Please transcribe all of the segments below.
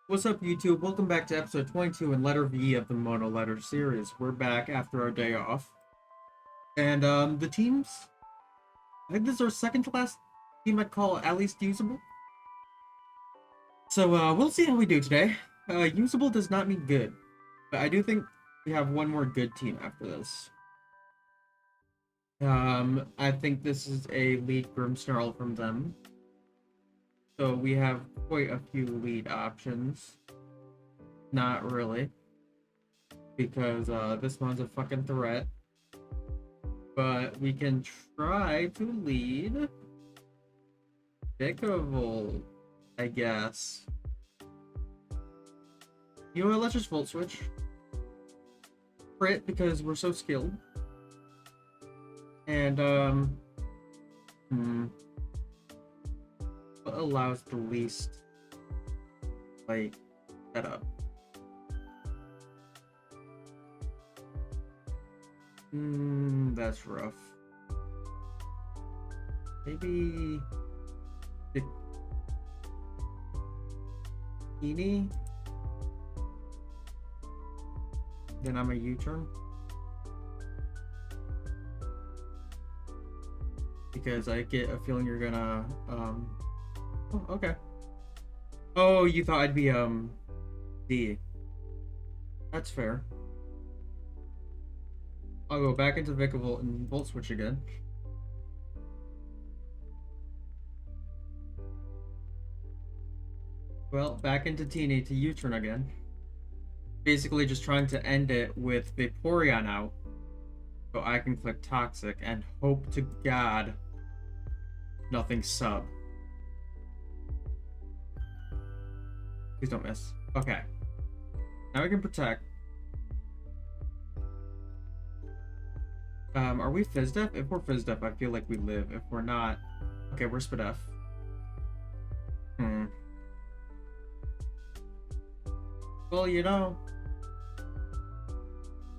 What's up, YouTube? Welcome back to episode 22 and letter V of the Mono Letter series. We're back after our day off. And, the teams, I think this is our second to last team I'd call at least usable. So, we'll see how we do today. Usable does not mean good, but I do think we have one more good team after this. I think this is a lead Grimmsnarl from them. So we have quite a few lead options. Not really. Because this one's a fucking threat. But we can try to lead Victini, I guess. You know what, let's just Volt Switch. Crit because we're so skilled. And, what allows the least, like, setup? That's rough. Maybe Victini? Then I'm a U-turn. Because I get a feeling you're gonna, oh, okay. Oh, you thought I'd be, D. That's fair. I'll go back into Vicavolt and Volt Switch again. Well, back into Teeny to U-turn again. Basically just trying to end it with Vaporeon out. So I can click Toxic and hope to God nothing sub. Please don't miss. Okay. Now we can protect. Are we Fizdef? If we're Fizdef, I feel like we live. If we're not... Okay, we're Spadef. Well, you know...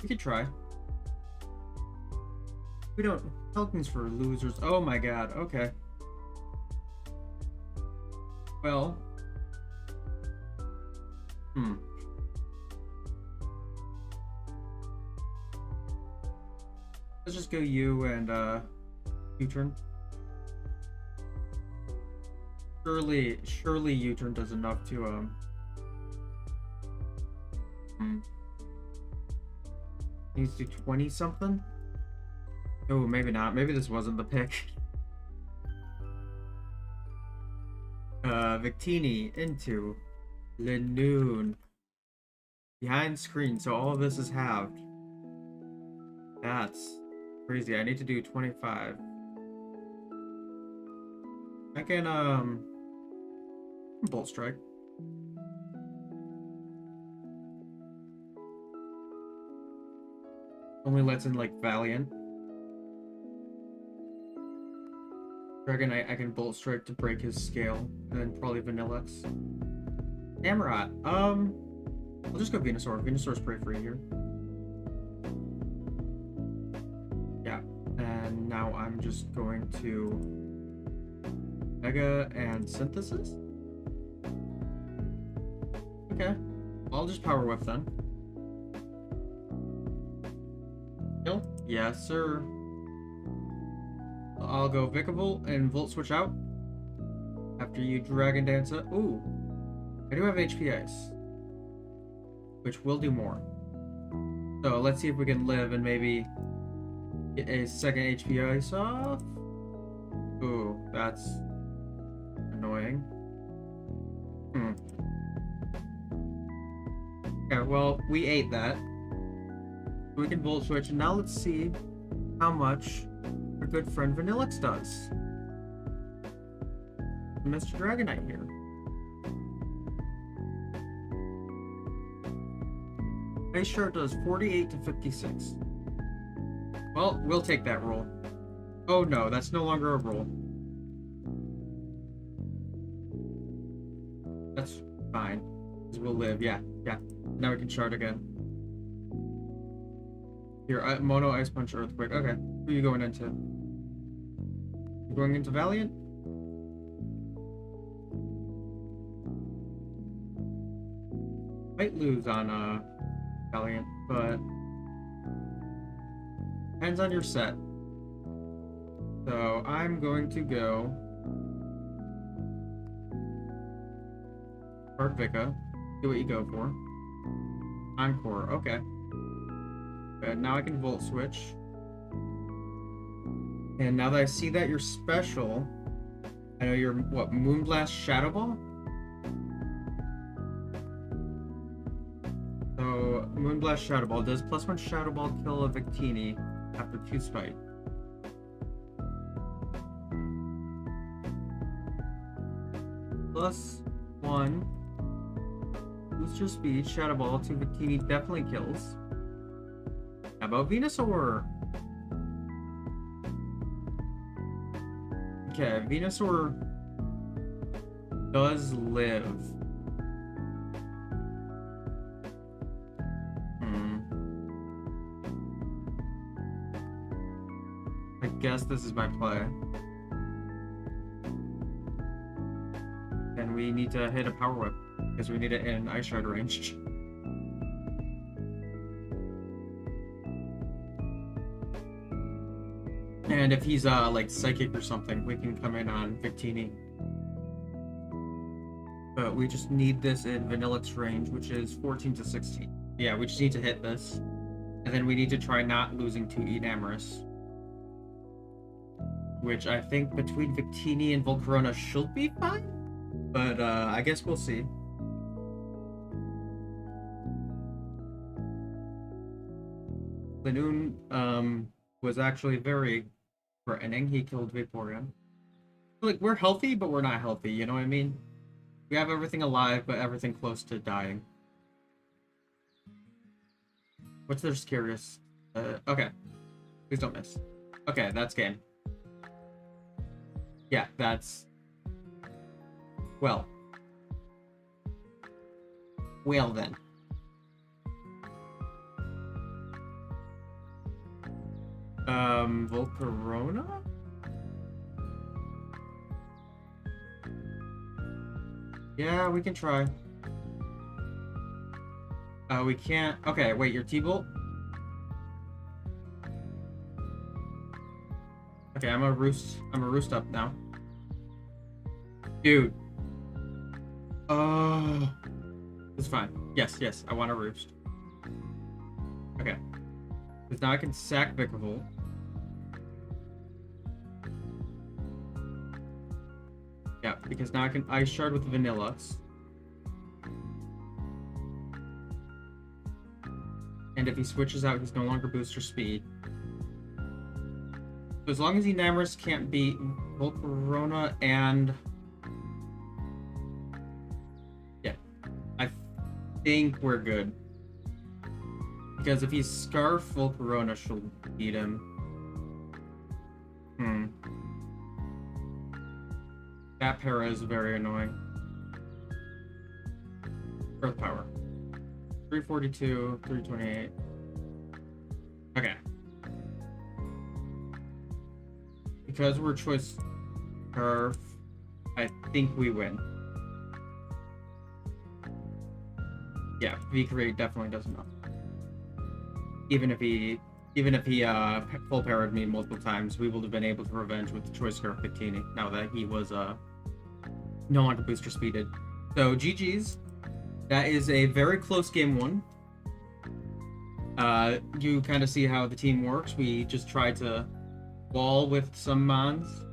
We could try. We don't... Pelicans for losers. Oh my god, okay. Well... Let's just go U and U-turn. Surely U-turn does enough to needs to do 20 something. Oh, maybe not. Maybe this wasn't the pick. Victini into Lenoon. Behind screen, so all of this is halved. That's crazy. I need to do 25. I can Bolt Strike. Only lets in like Valiant. Dragonite, I can Bolt Strike to break his scale, and then probably Vanillix. Amorot. I'll just go Venusaur. Venusaur's pretty free here. Yeah, and now I'm just going to Mega and Synthesis. Okay, I'll just Power Whip then. Kill? Yes, sir. I'll go Vicavolt and Volt Switch out. After you Dragon Dance it. Ooh. I do have HP Ice. Which will do more. So let's see if we can live and maybe get a second HP Ice off. Ooh, that's annoying. Okay, well, we ate that. We can Volt Switch, and now let's see how much our good friend Vanillix does. Mr. Dragonite here. Ice Shard does 48 to 56. Well, we'll take that roll. Oh no, that's no longer a roll. That's fine. Because we'll live, yeah. Now we can shard again. Here, Mono, Ice Punch, Earthquake. Okay, who are you going into? You going into Valiant? Might lose on Valiant, but depends on your set. So I'm going to go Park Vika. Do what you go for. Encore. Okay. Good. Now I can Volt Switch. And now that I see that you're special, I know you're what, Moonblast Shadow Ball? So Moonblast Shadow Ball does +1 Shadow Ball kill a Victini after 2 spite. +1 boost your speed, Shadow Ball to Victini definitely kills. How about Venusaur? Okay, Venusaur does live. I guess this is my play. And we need to hit a Power Whip, because we need it in Ice Shard range. And if he's like Psychic or something, we can come in on Victini. But we just need this in Vanillix range, which is 14 to 16. Yeah, we just need to hit this. And then we need to try not losing to Enamorous. Which I think between Victini and Volcarona should be fine. But I guess we'll see. Linoon was actually very threatening. He killed Vaporeon. Like, we're healthy, but we're not healthy, you know what I mean? We have everything alive, but everything close to dying. What's their scariest? Okay. Please don't miss. Okay, that's game. Yeah, that's... Well. Well, then. Volcarona? Yeah, we can try. We can't... Okay, wait, your T-Bolt? Okay, I'm a roost up now. Dude. Oh. It's fine. Yes, I want a roost. Okay. Because now I can sack Vikavolt. Yeah, because now I can Ice Shard with Vanillux. And if he switches out, he's no longer booster speed. So as long as Enamorous can't beat Volcarona and... Yeah. I think we're good. Because if he's Scarf, Volcarona should beat him. That para is very annoying. Earth Power. 342, 328. Okay. Because we're Choice Scarf, I think we win. Yeah, V-Create definitely does enough. Even if he full parried me multiple times, we would have been able to revenge with Choice Scarf Victini now that he was no longer booster speeded. So GG's. That is a very close game one. You kind of see how the team works. We just try to wall with some Mons,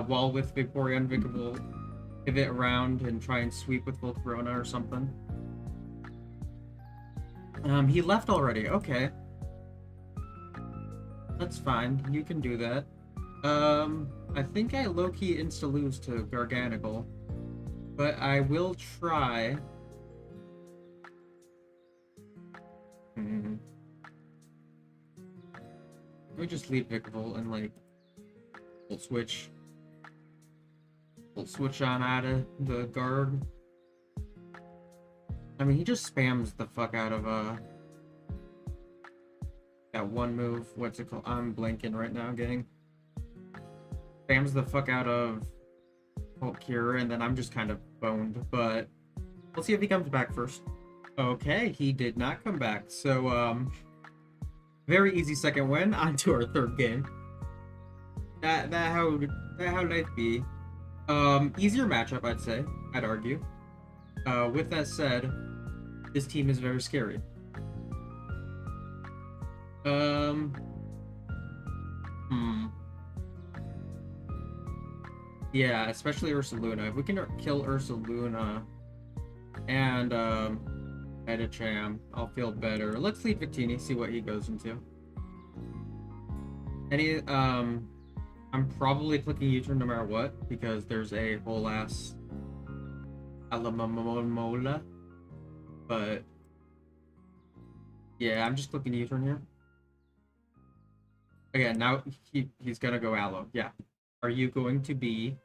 wall with Vaporeon, Vikavolt, pivot around and try and sweep with Volcarona or something. He left already. Okay. That's fine. You can do that. I think I low-key insta-lose to Garganigal. But I will try... Let me just leave Vikavolt and, like, Volt Switch. Volt Switch on out of the guard. I mean, he just spams the fuck out of, that one move. What's it called? I'm blanking right now, gang. Spams the fuck out of Volt Cure, and then I'm just kind of boned, but we'll see if he comes back first. Okay, he did not come back. So, very easy second win. On to our third game. That how life be. Easier matchup, I'd say. I'd argue. With that said, this team is very scary. Um, hmm. Yeah, especially Ursaluna. If we can kill Ursaluna and Medicham, I'll feel better. Let's lead Victini, see what he goes into. Any I'm probably clicking U-turn no matter what because there's a whole ass Alamamola, but yeah, I'm just clicking U-turn here. Again, now he's gonna go Aloe. Yeah. Are you going to be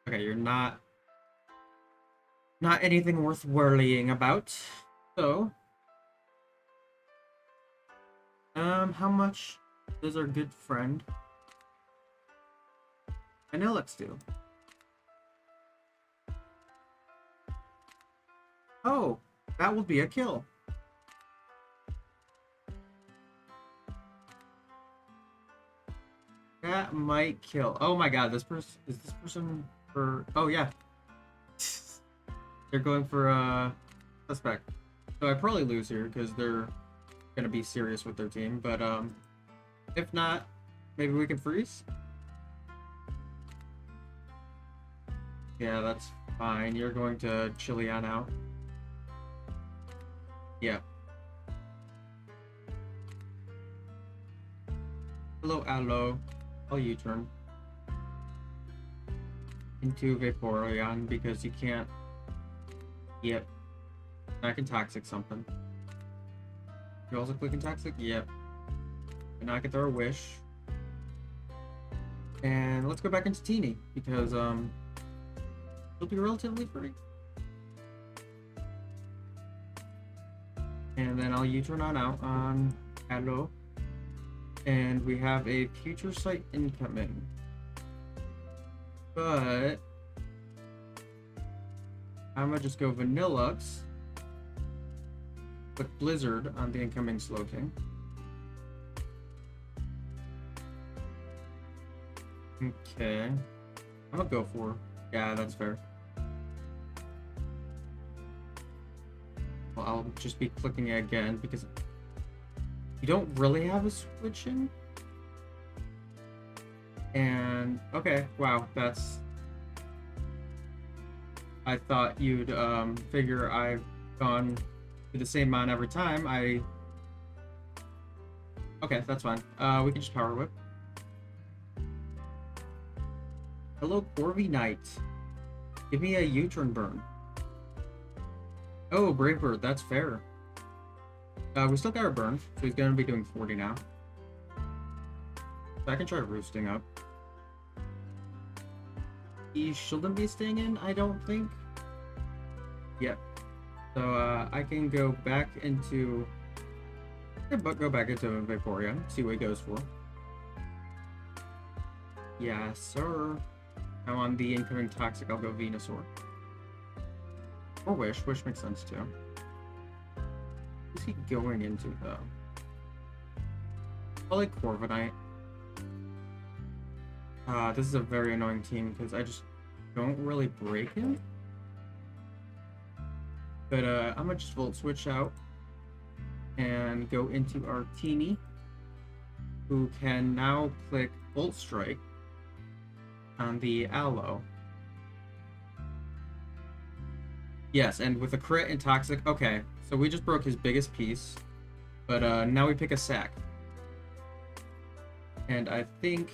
okay? You're not anything worth worrying about. So, how much does our good friend Anilix do? Oh, that will be a kill. That might kill. Oh my god, this person is this person for oh yeah. They're going for suspect. So I probably lose here because they're gonna be serious with their team, but if not, maybe we can freeze. Yeah, that's fine. You're going to Chilean out. Yeah. Hello, Aloe. I'll U-turn into Vaporeon because you can't. Yep. I can Toxic something. You also clicking Toxic? Yep. And I can throw a Wish. And let's go back into Teeny because it'll be relatively free. And then I'll U-turn on out on Aloe. And we have a future sight incoming. But I'm gonna just go Vanillux. Click Blizzard on the incoming Slowking. Okay. I'm gonna go for. Yeah, that's fair. Well, I'll just be clicking it again because you don't really have a switch in. And okay, wow, that's. I thought you'd figure I've gone to the same amount every time. Okay, that's fine. We can just Power Whip. Hello, Corby Knight. Give me a U-turn burn. Oh, Brave Bird, that's fair. We still got our burn, so he's gonna be doing 40 now. So I can try roosting up. He shouldn't be staying in, I don't think. Yep. So I can go back into. Go back into Vaporeon, see what he goes for. Yeah, sir. Now on the incoming Toxic, I'll go Venusaur. Or Wish. Wish makes sense too. Who's he going into though? Probably Corviknight. This is a very annoying team because I just don't really break him. But I'm gonna just Volt Switch out and go into our Teeny, who can now click Volt Strike on the Aloe. Yes, and with a crit and Toxic. Okay, so we just broke his biggest piece, but now we pick a sack. And I think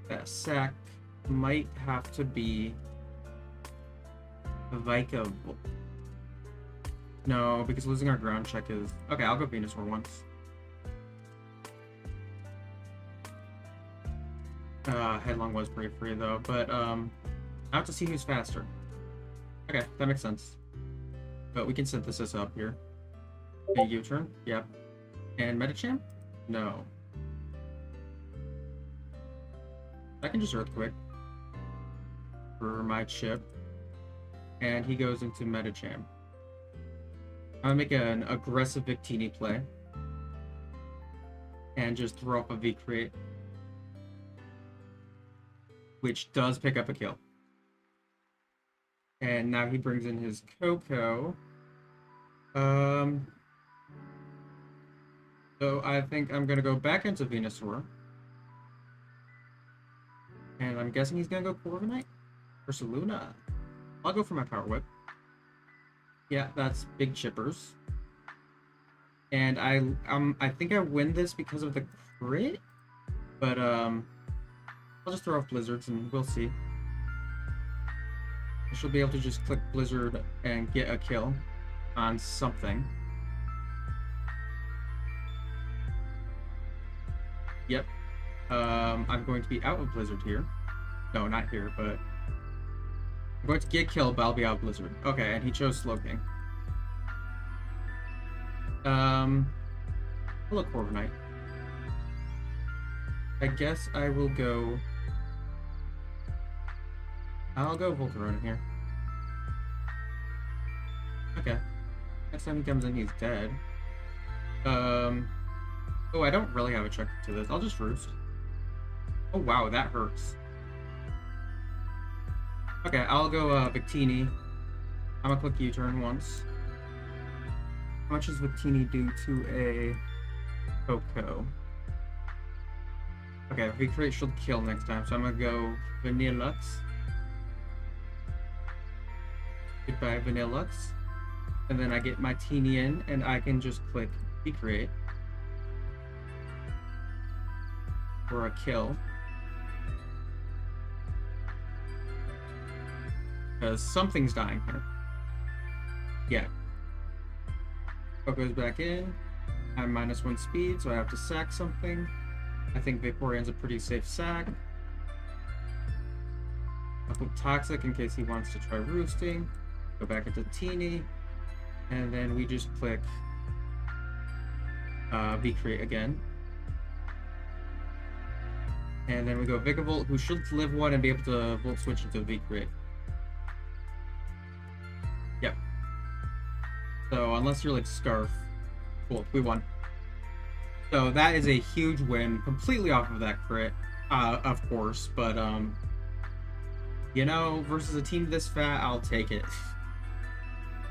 that sack might have to be a Vika. No, because losing our ground check is... Okay, I'll go Venusaur once. Headlong was pretty free though, but I have to see who's faster. Okay, that makes sense. But we can synthesis up here. A U-turn? Yep. And Medicham? No. I can just Earthquake for my chip. And he goes into Medicham. I'm gonna make an aggressive Victini play. And just throw up a V-Create. Which does pick up a kill. And now he brings in his Coco. So I think I'm gonna go back into Venusaur. And I'm guessing he's gonna go Corviknight? Or Saluna. I'll go for my Power Whip. Yeah, that's big chippers. And I think I win this because of the crit, but I'll just throw off Blizzards and we'll see. I should be able to just click Blizzard and get a kill on something. Yep. I'm going to be out of Blizzard here. No, not here, but I'm going to get killed, but I'll be out of Blizzard. Okay, and he chose Slowking. I'll look Corviknight. I guess I will go. I'll go Volcarona here. Okay. Next time he comes in, he's dead. Oh, I don't really have a check to this. I'll just Roost. Oh, wow, that hurts. Okay, I'll go Victini. I'm gonna click U-turn once. How much does Victini do to a Coco? Okay, V-Create should kill next time, so I'm gonna go Vanillux. Goodbye, Vanillux. And then I get my Teeny in, and I can just click V-Create for a kill. Because something's dying here. Yeah. Goes back in. I'm -1 speed, so I have to sack something. I think Vaporeon's a pretty safe sack. I'll put Toxic in case he wants to try roosting. Go back into Teeny. And then we just click V-Create again. And then we go Vikavolt, who should live one and be able to Volt Switch into V-Create. Yep. So unless you're like Scarf, cool, we won. So that is a huge win, completely off of that crit, of course. But you know, versus a team this fat, I'll take it.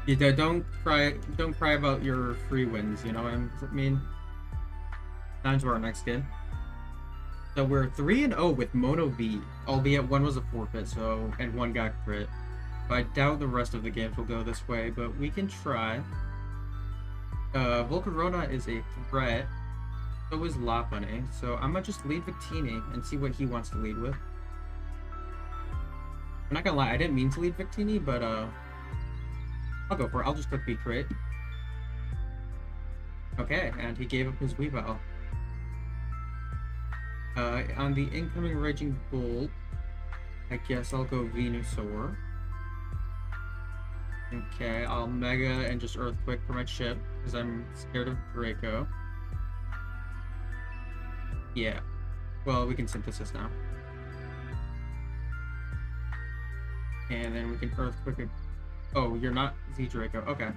You know, don't cry about your free wins. You know what I mean? On to our next game. So we're 3-0 with Mono V, albeit one was a forfeit, so and one got crit. I doubt the rest of the games will go this way, but we can try. Volcarona is a threat. So is Lopunny. So I'm gonna just lead Victini and see what he wants to lead with. I'm not gonna lie, I didn't mean to lead Victini, but I'll go for it. I'll just click V-Create. Okay, and he gave up his Weavile. On the incoming Raging Bolt, I guess I'll go Venusaur. Okay, I'll Mega and just Earthquake for my chip, because I'm scared of Draco. Yeah. Well, we can Synthesis now. And then we can Earthquake. Oh, you're not Z-Draco. Okay.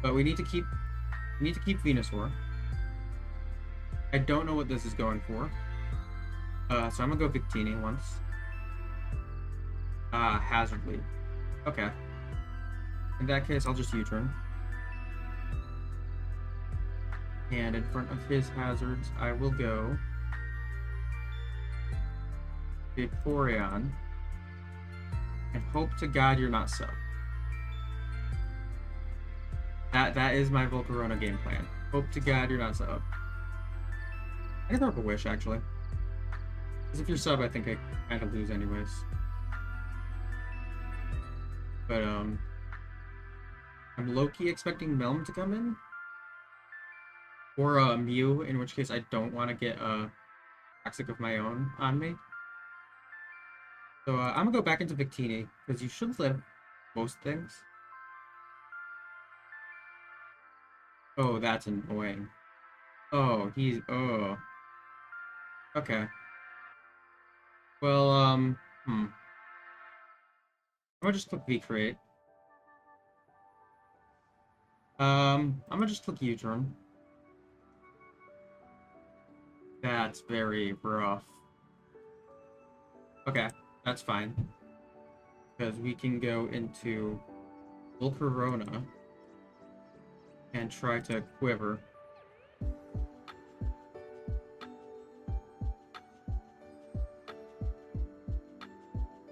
But we need to keep Venusaur. I don't know what this is going for. So I'm gonna go Victini once. Hazard Lead. Okay. In that case, I'll just U-turn. And in front of his hazards, I will go Vaporeon. And hope to God you're not sub. That is my Volcarona game plan. Hope to God you're not sub. I can throw up a Wish, actually. Because if you're sub, I think I kind of lose anyways. But, I'm low-key expecting Melm to come in. Or a Mew, in which case I don't want to get a Toxic of my own on me. So I'm gonna go back into Victini, because you should live most things. Oh, that's annoying. Oh, oh. Okay. Well, I'm gonna just click V-Create. I'm gonna just click U-turn. That's very rough. Okay, that's fine. Because we can go into Volcarona and try to quiver.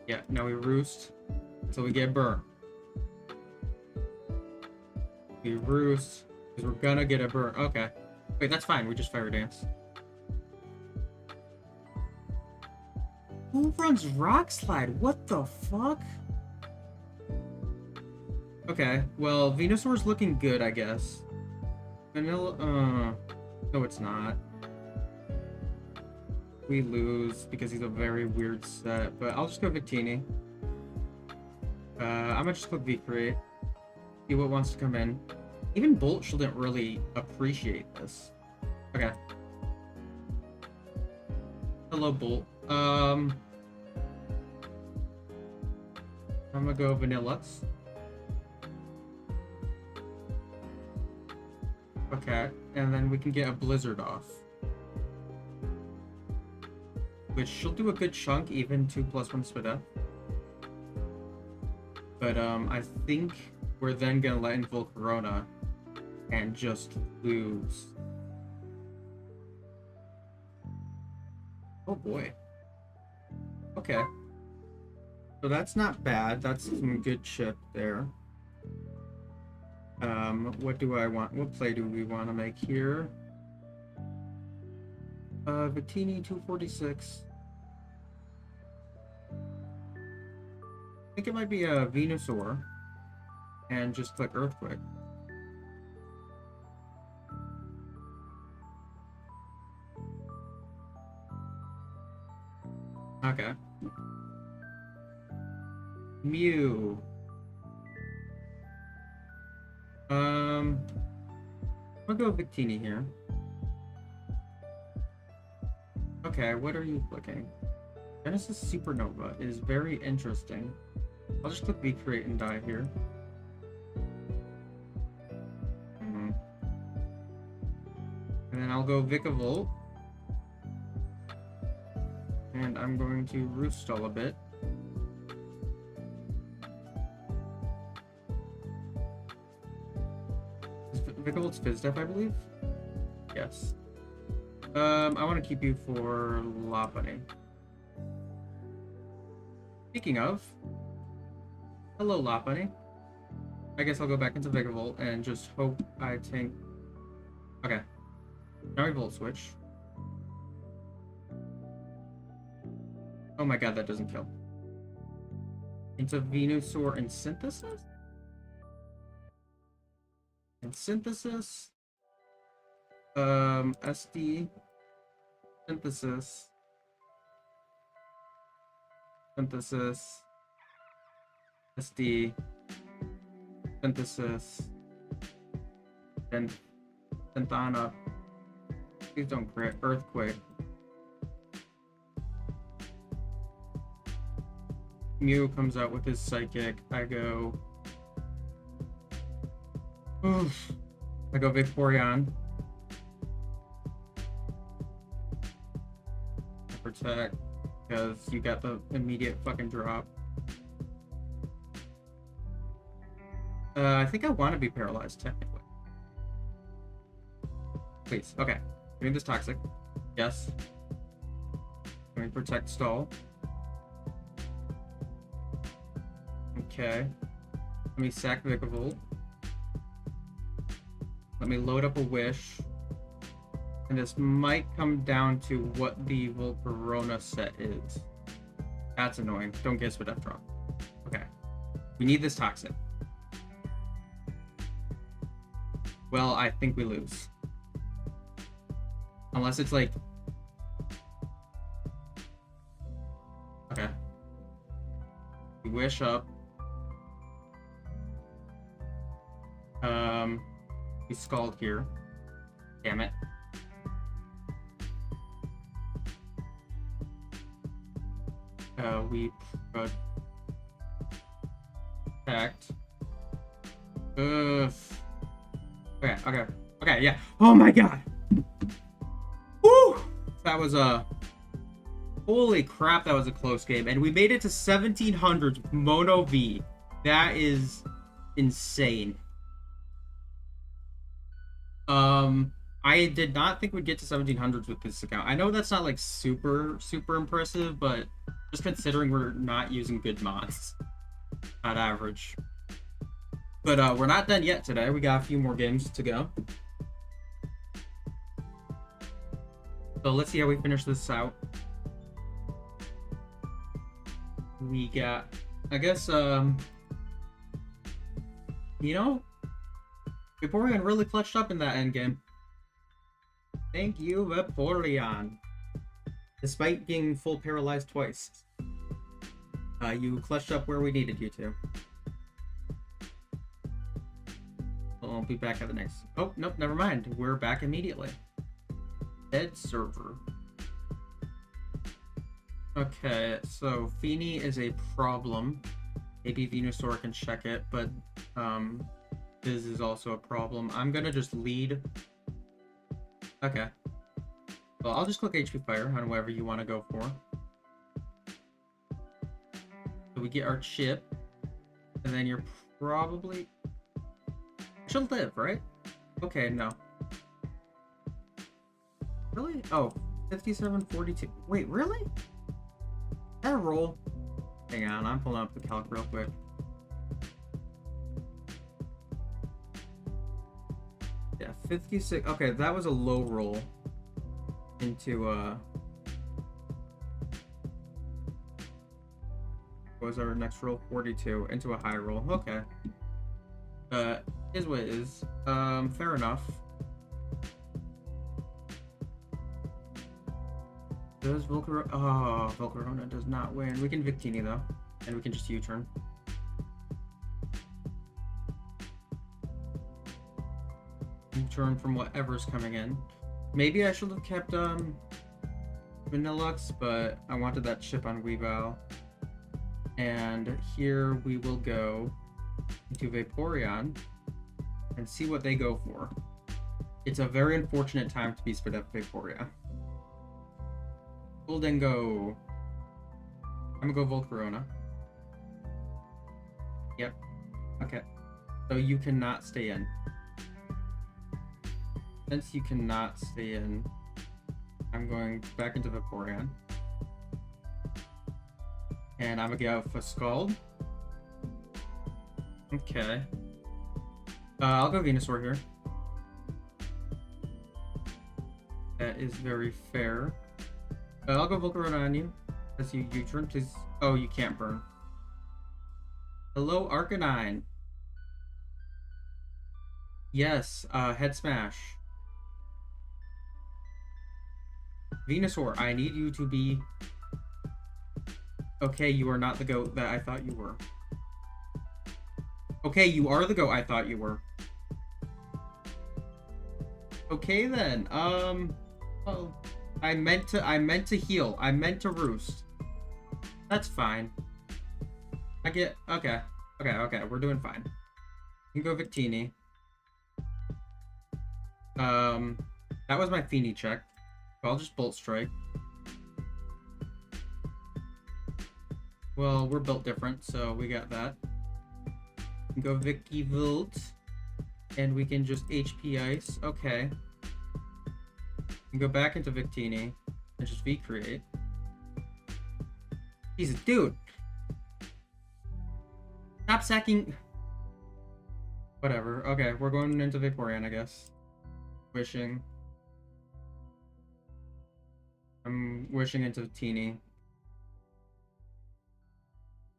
Yeah, now we roost until we get burnt. We roost because we're gonna get a burn. Okay. Wait, that's fine. We just fire dance. Who runs Rock Slide? What the fuck? Okay, well, Venusaur's looking good, I guess. Vanilla, no, it's not. We lose because he's a very weird set, but I'll just go Victini. I'm gonna just click V-Create. See what wants to come in. Even Bolt shouldn't really appreciate this. Okay. Hello, Bolt. I'm gonna go Vanillas. Okay, and then we can get a Blizzard off. Which she'll do a good chunk, even 2+1 Spada. But I think we're then gonna let in Volcarona and just lose. Oh boy. Okay. So that's not bad. That's some good chip there. What do I want? What play do we want to make here? Victini 246. I think it might be a Venusaur. And just click Earthquake. Okay. Mew. I'm gonna go Victini here. Okay, what are you clicking? Genesis Supernova is very interesting. I'll just click V-Create and die here. And then I'll go Vikavolt. And I'm going to Roost Stall a bit. Vicavolt's Fizdef, I believe? Yes. I want to keep you for Lopunny. Speaking of, hello Lopunny. I guess I'll go back into Vikavolt and just hope I tank. Okay. Now we Volt Switch. Oh my god, that doesn't kill. Into Venusaur and Synthesis? And Synthesis. SD. Synthesis. Synthesis. SD. Synthesis. Then Synthana. Please don't crit. Earthquake. Mew comes out with his Psychic. I go. Oof. I go Vaporeon. Protect. Because you got the immediate fucking drop. I think I want to be paralyzed, technically. Please. Okay. Give me this Toxic. Yes. Let me Protect Stall. Okay. Let me sack Vikavolt. Let me load up a Wish. And this might come down to what the Volcarona set is. That's annoying. Don't guess what Death Drop. Okay. We need this Toxic. Well, I think we lose. Unless it's like... Okay. We Wish up. We Scald here. Damn it. We protect. Okay, okay, okay, yeah. Oh my god! Woo! That was a... Holy crap, that was a close game. And we made it to 1700s with Mono V. That is insane. I did not think we'd get to 1700s with this account. I know that's not like super impressive, but just considering we're not using good mods, not average. But we're not done yet today. We got a few more games to go. So let's see how we finish this out. We got, I guess, you know, Vaporeon really clutched up in that end game. Thank you, Vaporeon. Despite being full paralyzed twice, you clutched up where we needed you to. I'll be back at the next. Oh, nope, never mind. We're back immediately. Dead server. Okay, so Victini is a problem. Maybe Venusaur can check it, but this is also a problem. I'm gonna just lead. Okay. Well, I'll just click HP Fire on whatever you want to go for. So we get our chip, and then you're probably... She'll live, right? Okay, no. Really? Oh, 5742. Wait, really? That a roll? Hang on, I'm pulling up the calc real quick. Yeah, 56. Okay, that was a low roll into what was our next roll? 42 into a high roll. Okay. Is what it is. Fair enough. Does Volcarona... Oh, Volcarona does not win. We can Victini, though. And we can just U-turn. U-turn from whatever's coming in. Maybe I should have kept, Vanillux, but I wanted that chip on Weavile. And here we will go into Vaporeon and see what they go for. It's a very unfortunate time to be split up Vaporeon. Goldengo. I'm gonna go Volcarona. Yep. Okay. So you cannot stay in. Since you cannot stay in, I'm going back into Vaporeon. And I'm gonna go for Scald. Okay. I'll go Venusaur here. That is very fair. I'll go Volcarona on you. As you U-turn, please. Oh, you can't burn. Hello, Arcanine. Yes, head smash. Venusaur, I need you to be... Okay, you are not the goat that I thought you were. Okay, you are the goat I thought you were. Okay then, well, I meant to heal. I meant to roost. That's fine. I get, okay, we're doing fine. You can go Victini. That was my Feeny check. So I'll just Bolt Strike. Well, we're built different, so we got that. We can go Vicky Volt. And we can just HP Ice. Okay. We can go back into Victini and just V-Create. Jesus, dude! Stop sacking... Whatever. Okay, we're going into Vaporeon, I guess. Wishing. I'm wishing into Teeny.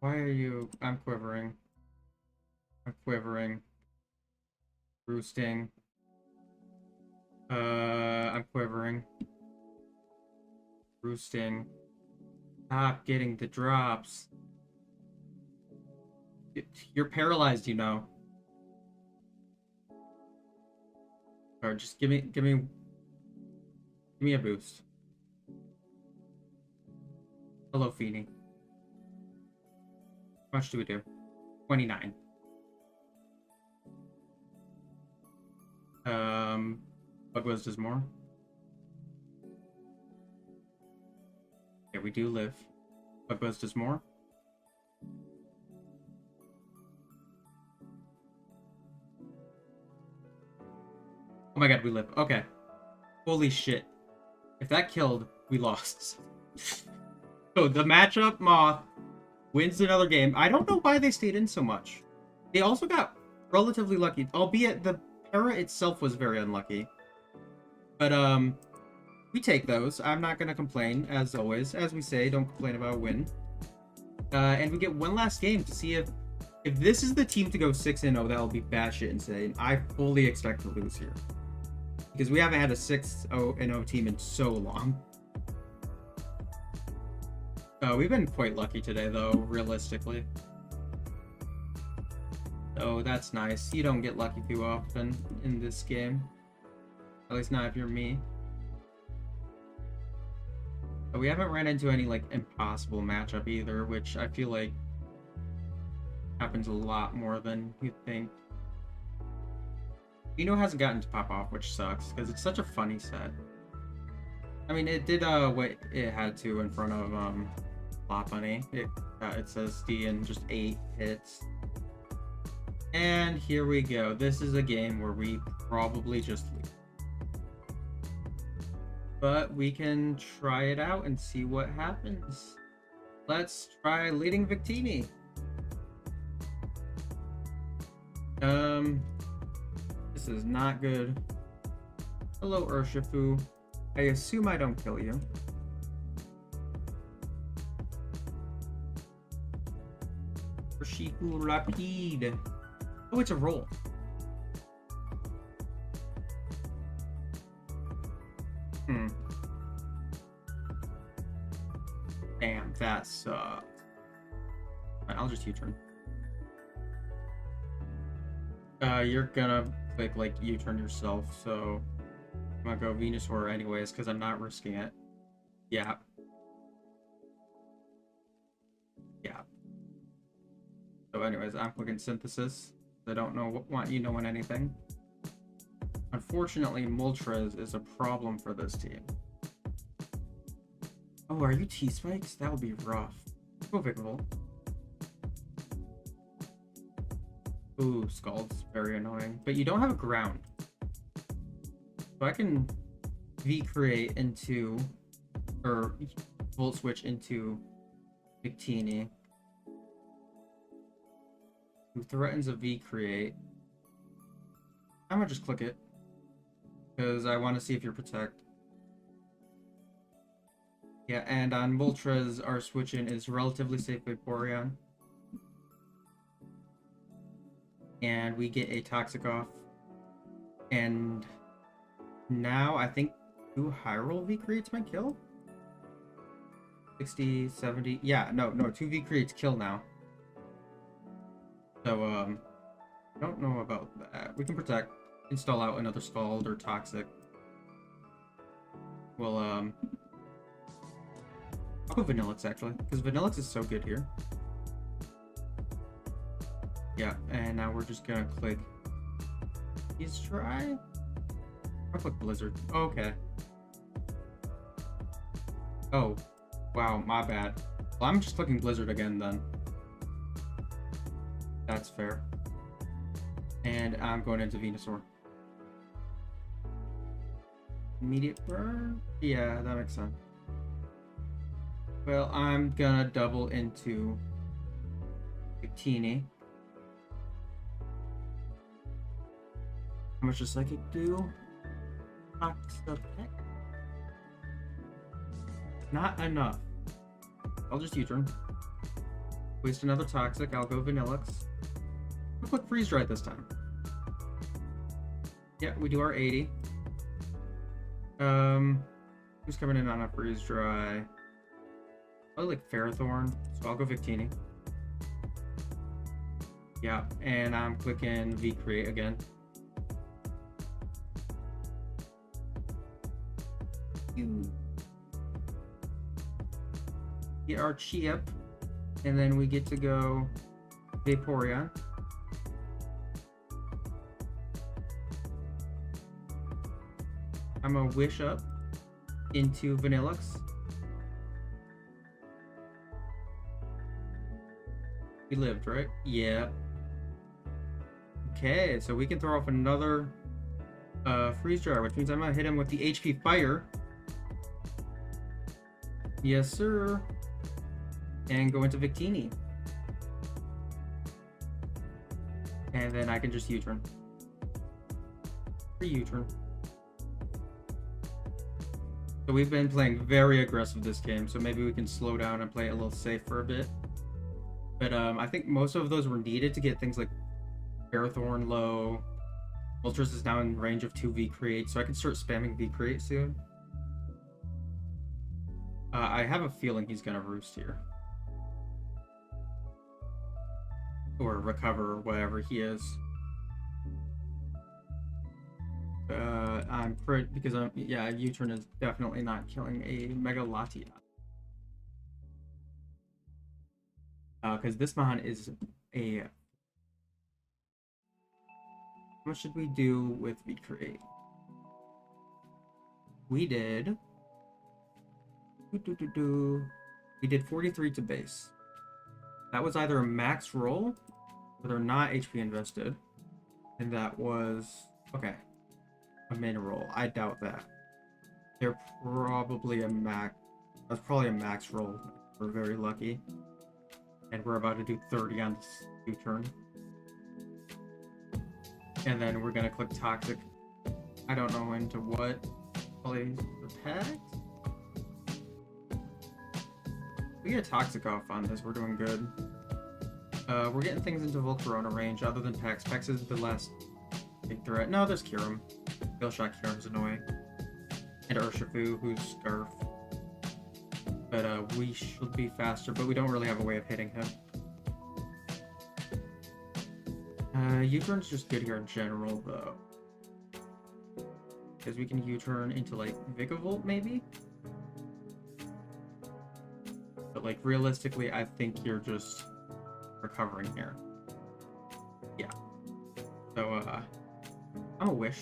Why are you... I'm quivering. I'm quivering. Roosting. I'm quivering. Roosting. Stop getting the drops. You're paralyzed, you know. Or just give me a boost. Hello, Feeny. How much do we do? 29. Bugwizz does more. Yeah, we do live. Bugwizz does more. Oh my god, we live. Okay. Holy shit. If that killed, we lost. So the matchup, Moth wins another game. I don't know why they stayed in so much. They also got relatively lucky, albeit the para itself was very unlucky. But, we take those. I'm not going to complain, as always. As we say, don't complain about a win. And we get one last game to see if this is the team to go 6-0, that'll be batshit insane. I fully expect to lose here. Because we haven't had a 6-0 team in so long. We've been quite lucky today, though, realistically. So that's nice. You don't get lucky too often in this game. At least not if you're me. But we haven't ran into any, like, impossible matchup either, which I feel like happens a lot more than you'd think. Hasn't gotten to pop off, which sucks, because it's such a funny set. I mean, it did what it had to in front of Lot Bunny. It says D in just 8 hits. And here we go. This is a game where we probably just lose. But we can try it out and see what happens. Let's try leading Victini. This is not good. Hello, Urshifu. I assume I don't kill you. Urshifu Rapide. Oh, it's a roll. Damn, that sucks. Right, I'll just U-turn. You're gonna click, like, U-turn yourself, so I'm gonna go Venusaur anyways, because I'm not risking it. Yeah. Yeah. So anyways, I'm clicking Synthesis. I don't want you knowing anything. Unfortunately, Moltres is a problem for this team. Oh, are you T-Spikes? That would be rough. Go Victini. Ooh, Scald's very annoying. But you don't have a ground. So I can V-create into, or Volt Switch into Victini, who threatens a V-create. I'm gonna just click it, because I want to see if you're Protect. Yeah, and on Moltres, our switch-in is relatively safe by Vaporeon. And we get a Toxic off. And now I think 2 Hyrule V-creates might kill? 60, 70... Yeah, no, 2 V-creates kill now. So, I don't know about that. We can Protect. Install out another Scald or Toxic. Well, I'll go Vanillix, actually, because Vanillix is so good here. Yeah, and now we're just gonna click Freeze Dry. I'll click Blizzard. Okay. Oh, wow, my bad. Well, I'm just clicking Blizzard again then. That's fair. And I'm going into Venusaur. Immediate burn? Yeah, that makes sense. Well, I'm gonna double into Victini. How much does Psychic do? Not enough. I'll just U-turn. Waste another Toxic. I'll go Vanillix. I'll click Freeze Dry this time. Yeah, we do our 80. Who's coming in on a Freeze Dry? Probably like Ferrothorn, so I'll go Victini. Yeah, and I'm clicking V-create again. Get our Chip, and then we get to go Vaporeon. I'm gonna wish up into Vanillux. He lived, right? Yeah. Okay, so we can throw off another freeze jar, which means I'm gonna hit him with the HP fire. Yes, sir. And go into Victini. And then I can just U-turn. Free U-turn. So we've been playing very aggressive this game, so maybe we can slow down and play it a little safe for a bit. But I think most of those were needed to get things like Parathorn low. Moltres is now in range of 2 V-Create, so I can start spamming V-Create soon. I have a feeling he's gonna Roost here. Or Recover, or whatever he is. I'm pretty, because yeah, U-turn is definitely not killing a Mega Latias. Because this Mon is a... How much should we do with V-Create? We did... We did 43 to base. That was either a max roll, or they're not HP invested. And that was... Okay. A min roll. I doubt that. They're probably a max... That's probably a max roll. We're very lucky. And we're about to do 30 on this U-turn. And then we're gonna click Toxic. I don't know into what. Probably Protect? We get a Toxic off on this, we're doing good. We're getting things into Volcarona range other than Pex. Pex is the last big threat. No, there's Kyurem. Kill Shot Kyurem's annoying. And Urshifu, who's Scarf. But we should be faster, but we don't really have a way of hitting him. U-turn's just good here in general, though. Because we can U-turn into, like, Vigavolt, maybe? But, like, realistically, I think you're just recovering here. Yeah. So, I'm a Wish.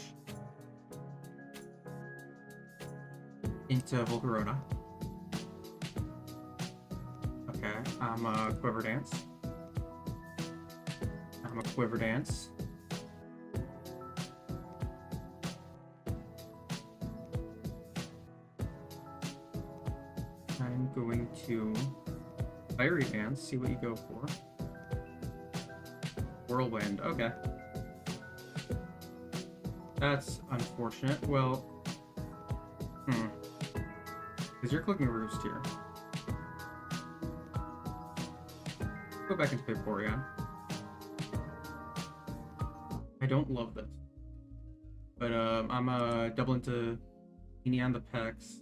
Into Volcarona. Okay, I'm a Quiver Dance. I'm a Quiver Dance. I'm going to Fiery Dance, see what you go for. Whirlwind, okay. That's unfortunate. Well, because you're clicking Roost here. Go back into Vaporeon. I don't love this. But I'm double into Victini on the Pex.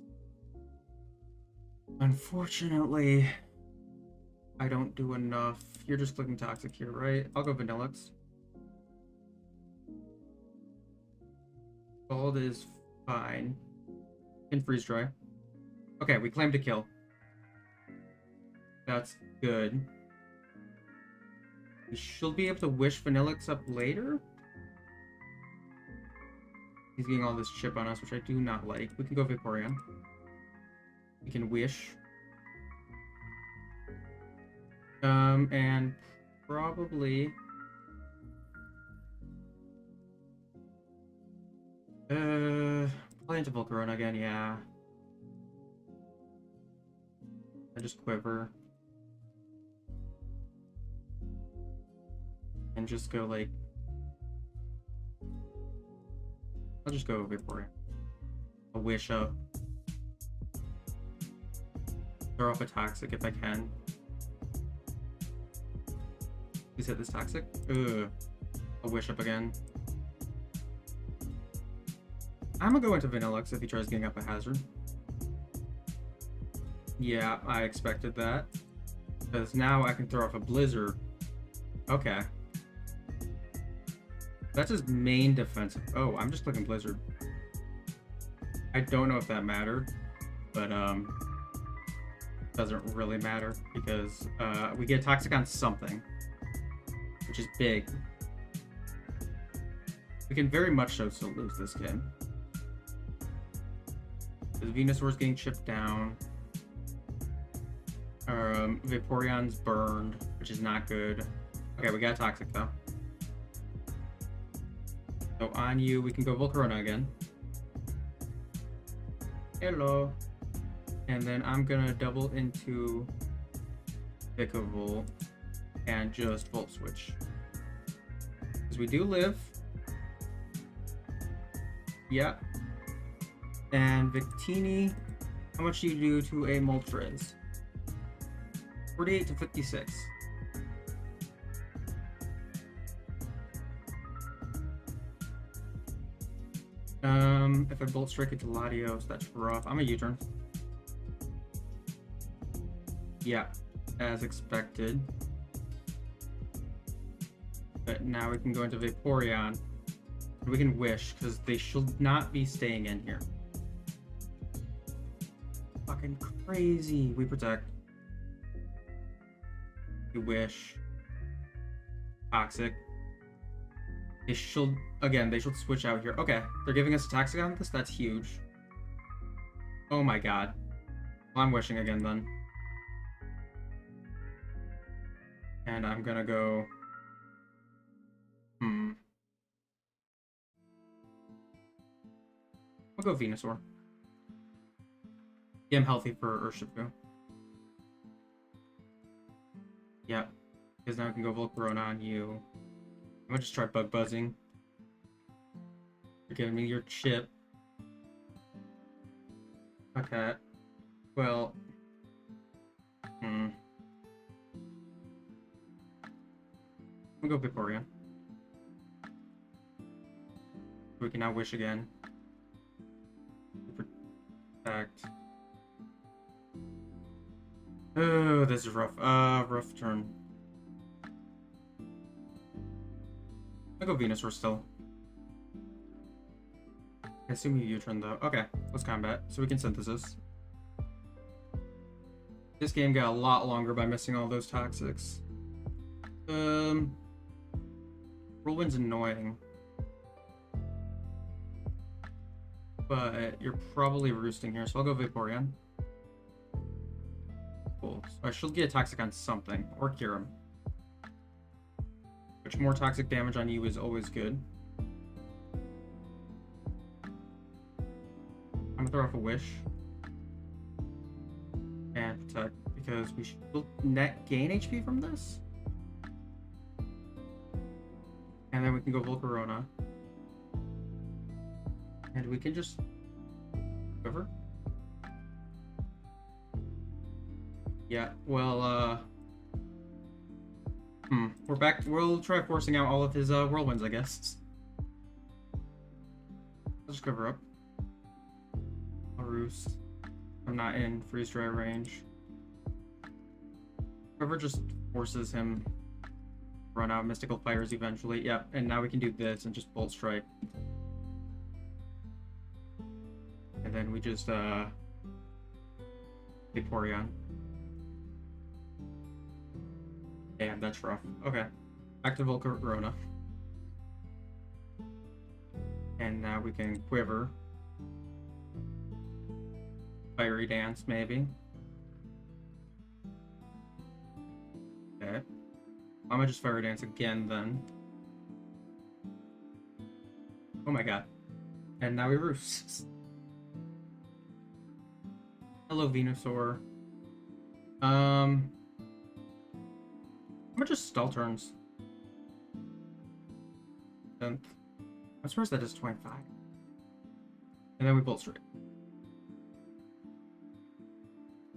Unfortunately, I don't do enough. You're just clicking Toxic here, right? I'll go Vanillux. Scald is fine. And Freeze Dry. Okay, we claimed a kill. That's good. We should be able to Wish Vanillux up later. He's getting all this chip on us, which I do not like. We can go Vaporeon. We can Wish. And probably... Play into Volcarona again, yeah. I just Quiver. And just go, like... I'll just go Vaporeon. A Wish up. Throw off a Toxic if I can. Please hit this Toxic. Ugh. A Wish up again. I'm gonna go into Vanillux if he tries getting up a Hazard. Yeah, I expected that. Because now I can throw off a Blizzard. Okay. That's his main defensive. Oh, I'm just clicking Blizzard. I don't know if that mattered, but doesn't really matter because we get Toxic on something, which is big. We can very much so still lose this game. Because Venusaur's getting chipped down. Vaporeon's burned, which is not good. Okay, we got Toxic though. So on you, we can go Volcarona again. Hello. And then I'm gonna double into Vikavolt and just Volt Switch. Because we do live. Yeah. And Victini, how much do you do to a Moltres? 48 to 56. If I Bolt Strike into Latios, that's rough. I'm a U-turn. Yeah, as expected. But now we can go into Vaporeon. We can Wish, because they should not be staying in here. Fucking crazy. We Protect. We Wish. Toxic. They should, again, they should switch out here. Okay, they're giving us a Toxic on this? That's huge. Oh my god. Well, I'm Wishing again then. And I'm gonna go... I'll go Venusaur. Yeah, I'm healthy for Urshifu. Yep. Because now I can go Volcarona on you. I'm gonna just try Bug Buzzing. You're giving me your chip. Okay. Well. I'm gonna go Vaporeon. We can now Wish again. Protect. Oh, this is rough. Rough turn. I'll go Venusaur still. I assume you U-turn though. Okay, let's combat. So we can Synthesis. This game got a lot longer by missing all those Toxics. Whirlwind's annoying. But you're probably roosting here, so I'll go Vaporeon. Cool. So I should get a Toxic on something, or cure him. Which more toxic damage on you is always good. I'm gonna throw off a Wish. And Protect, because we should net gain HP from this. And then we can go Volcarona. And we can just cover. Yeah, well, we're back. We'll try forcing out all of his whirlwinds, I guess. I'll just cover up. I'll Roost. I'm not in freeze dry range. Cover just forces him to run out Mystical Fires eventually. Yep, and now we can do this and just Bolt Strike. And then we just Vaporeon. Damn, that's rough. Okay. Back to Volcarona. And now we can Quiver. Fiery Dance, maybe. Okay. I'm gonna just Fiery Dance again, then. Oh my god. And now we Roost. Hello, Venusaur. I'm gonna just stall turns. I'm surprised that is 25. And then we Bolt Strike.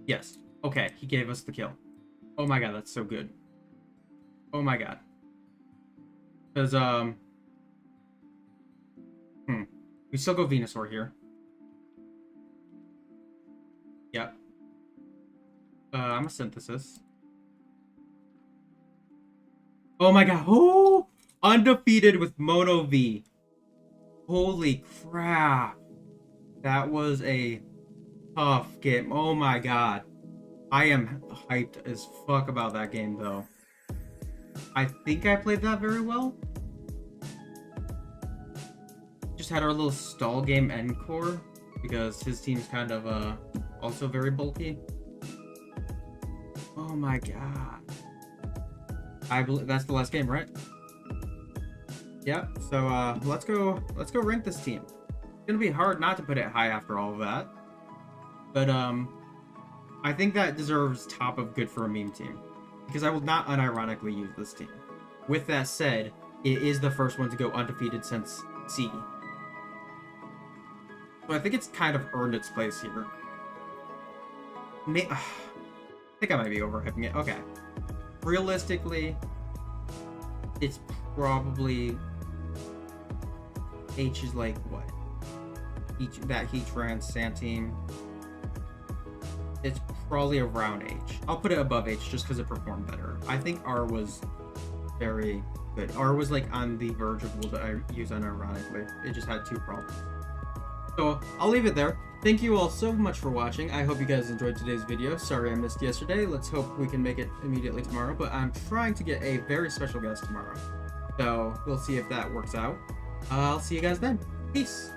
Yes. Okay, he gave us the kill. Oh my god, that's so good. Oh my god. Because, we still go Venusaur here. Yep. I'm a Synthesis. Oh my god. Oh! Undefeated with Mono V. Holy crap. That was a tough game. Oh my god. I am hyped as fuck about that game, though. I think I played that very well. Just had our little stall game encore. because his team's kind of also very bulky. Oh my god. I believe that's the last game, right? Yeah, so let's go rank this team. It's gonna be hard not to put it high after all of that. But I think that deserves top of good for a meme team. Because I will not unironically use this team. With that said, it is the first one to go undefeated since C. So I think it's kind of earned its place here. I think I might be overhyping it. Okay. Realistically, it's probably... H is like, what? That Heatran Sand team. It's probably around H. I'll put it above H just because it performed better. I think R was very good. R was like on the verge of what I use unironically. It just had 2 problems. So I'll leave it there. Thank you all so much for watching. I hope you guys enjoyed today's video. Sorry I missed yesterday. Let's hope we can make it immediately tomorrow. But I'm trying to get a very special guest tomorrow. So we'll see if that works out. I'll see you guys then. Peace.